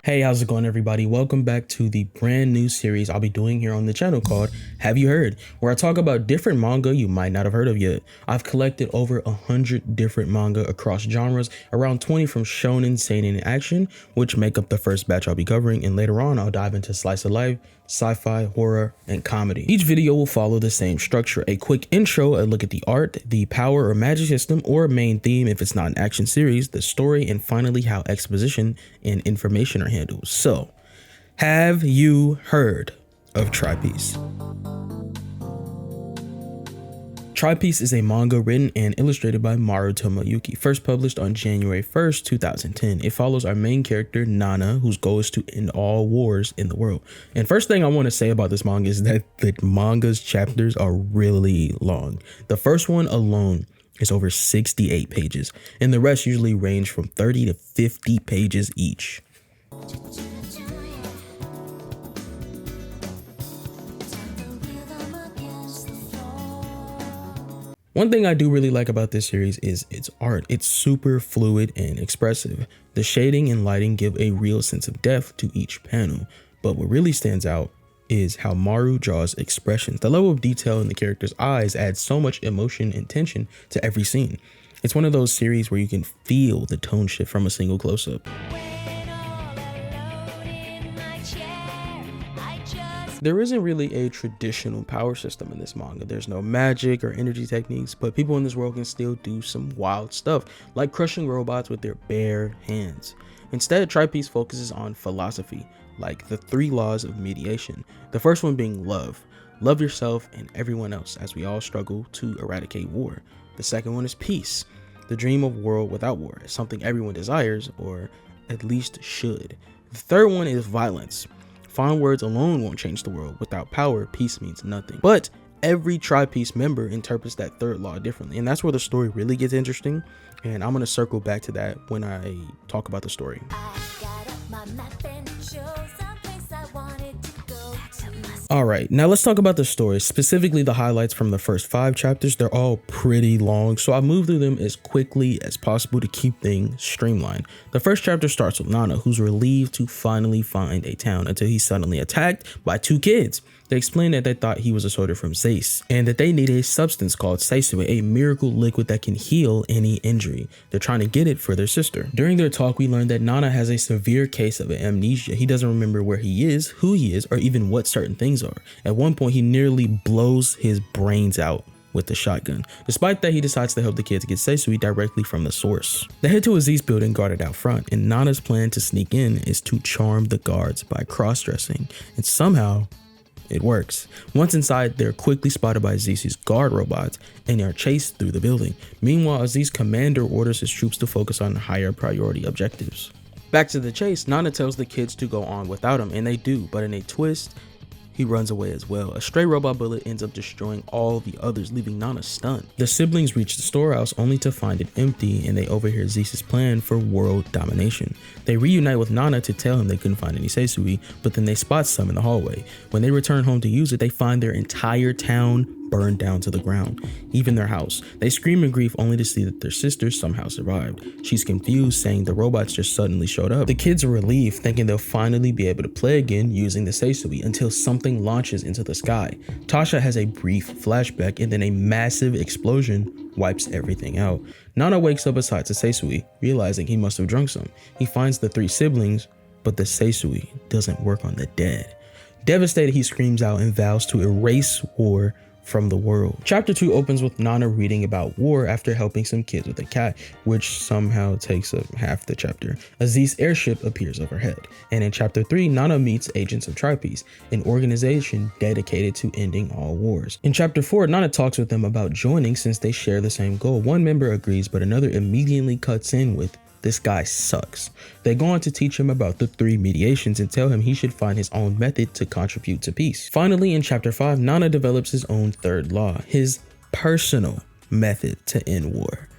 Hey, how's it going, everybody? Welcome back to the brand new series I'll be doing here on the channel called Have You Heard?, where I talk about different manga you might not have heard of yet. I've collected over 100 different manga across genres, around 20 from shonen, seinen, and action, which make up the first batch I'll be covering, and later on I'll dive into slice of life, sci-fi, horror, and comedy. Each video will follow the same structure: a quick intro, a look at the art, the power or magic system, or main theme if it's not an action series, the story, and finally how exposition and information are handled. So, have you heard of Tri-Piece? Tri-Piece is a manga written and illustrated by Maru Tomoyuki, first published on January 1st, 2010. It follows our main character, Nana, whose goal is to end all wars in the world. And first thing I want to say about this manga is that the manga's chapters are really long. The first one alone is over 68 pages, and the rest usually range from 30 to 50 pages each. One thing I do really like about this series is its art. It's super fluid and expressive. The shading and lighting give a real sense of depth to each panel, but what really stands out is how Maru draws expressions. The level of detail in the character's eyes adds so much emotion and tension to every scene. It's one of those series where you can feel the tone shift from a single close-up. There isn't really a traditional power system in this manga. There's no magic or energy techniques, but people in this world can still do some wild stuff, like crushing robots with their bare hands. Instead, Tri-Piece focuses on philosophy, like the 3 laws of mediation. The first one being love. Love yourself and everyone else, as we all struggle to eradicate war. The second one is peace. The dream of a world without war is something everyone desires, or at least should. The third one is violence. Fine words alone won't change the world. Without power, peace means nothing. But every Tri-Piece member interprets that third law differently, and that's where the story really gets interesting, and I'm going to circle back to that when I talk about the story. Alright, now let's talk about the story, specifically the highlights from the first 5 chapters. They're all pretty long, so I moved through them as quickly as possible to keep things streamlined. The first chapter starts with Nana, who's relieved to finally find a town, until he's suddenly attacked by 2 kids. They explain that they thought he was a soldier from Zace, and that they need a substance called Seisui, a miracle liquid that can heal any injury. They're trying to get it for their sister. During their talk, we learn that Nana has a severe case of amnesia. He doesn't remember where he is, who he is, or even what certain things are. At one point, he nearly blows his brains out with the shotgun. Despite that, he decides to help the kids get Seisui directly from the source. They head to a Zace building guarded out front, and Nana's plan to sneak in is to charm the guards by cross-dressing, and somehow it works. Once inside, they're quickly spotted by Zace's guard robots and are chased through the building. Meanwhile, Zace's commander orders his troops to focus on higher priority objectives. Back to the chase, Nana tells the kids to go on without him, and they do, but in a twist, he runs away as well. A stray robot bullet ends up destroying all the others, leaving Nana stunned. The siblings reach the storehouse only to find it empty, and they overhear Zace's plan for world domination. They reunite with Nana to tell him they couldn't find any Seisui, but then they spot some in the hallway. When they return home to use it, they find their entire town burned down to the ground, even their house. They scream in grief only to see that their sister somehow survived. She's confused, saying the robots just suddenly showed up. The kids are relieved, thinking they'll finally be able to play again using the Seisui, until something launches into the sky. Tasha has a brief flashback, and then a massive explosion wipes everything out. Nana wakes up beside the Seisui, realizing he must have drunk some. He finds the 3 siblings, but the Seisui doesn't work on the dead. Devastated, he screams out and vows to erase war from the world. Chapter 2 opens with Nana reading about war after helping some kids with a cat, which somehow takes up half the chapter. A Zace airship appears overhead. And in chapter 3, Nana meets Agents of Tri-Piece, an organization dedicated to ending all wars. In chapter 4, Nana talks with them about joining since they share the same goal. One member agrees, but another immediately cuts in with, "This guy sucks." They go on to teach him about the 3 mediations and tell him he should find his own method to contribute to peace. Finally, in chapter 5, Nana develops his own 3rd law, his personal method to end war: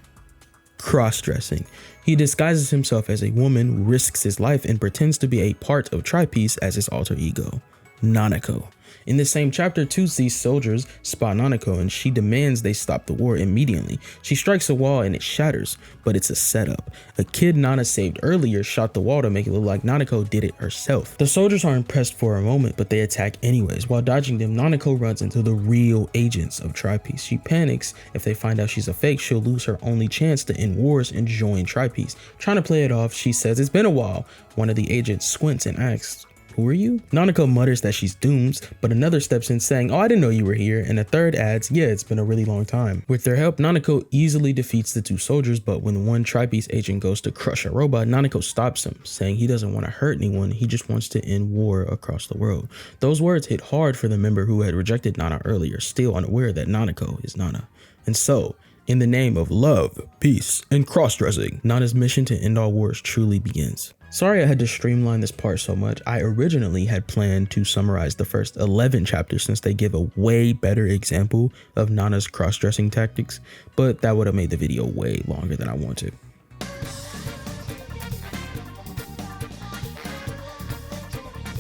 cross-dressing. He disguises himself as a woman, risks his life, and pretends to be a part of Tri-Piece as his alter ego, Nanako. In the same chapter, two Z soldiers spot Nanako and she demands they stop the war immediately. She strikes a wall and it shatters, but it's a setup. A kid Nana saved earlier shot the wall to make it look like Nanako did it herself. The soldiers are impressed for a moment, but they attack anyways. While dodging them, Nanako runs into the real agents of Tri-Peace. She panics. If they find out she's a fake, she'll lose her only chance to end wars and join Tri-Peace. Trying to play it off, she says it's been a while. One of the agents squints and asks, "Who are you?" Nanako mutters that she's doomed, but another steps in saying, "Oh, I didn't know you were here," and a third adds, "Yeah, it's been a really long time." With their help, Nanako easily defeats the two soldiers, but when one Tri-Peace agent goes to crush a robot, Nanako stops him, saying he doesn't want to hurt anyone, he just wants to end war across the world. Those words hit hard for the member who had rejected Nana earlier, still unaware that Nanako is Nana. And so, in the name of love, peace, and cross-dressing, Nana's mission to end all wars truly begins. Sorry I had to streamline this part so much. I originally had planned to summarize the first 11 chapters since they give a way better example of Nana's cross-dressing tactics, but that would have made the video way longer than I wanted.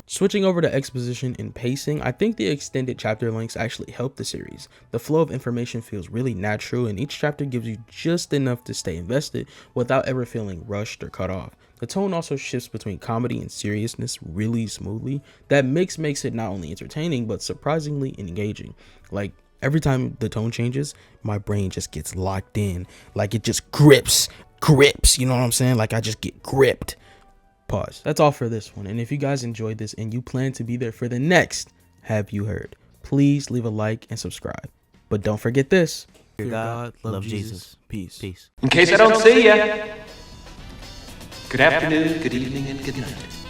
Switching over to exposition and pacing, I think the extended chapter lengths actually help the series. The flow of information feels really natural and each chapter gives you just enough to stay invested without ever feeling rushed or cut off. The tone also shifts between comedy and seriousness really smoothly. That mix makes it not only entertaining but surprisingly engaging. Like every time the tone changes, my brain just gets locked in. Like it just grips, you know what I'm saying? Like I just get gripped. Pause. That's all for this one. And if you guys enjoyed this and you plan to be there for the next Have You Heard, please leave a like and subscribe. But don't forget this. Fear God, love Jesus. Peace. In case I don't see ya, good afternoon, good evening, and good night.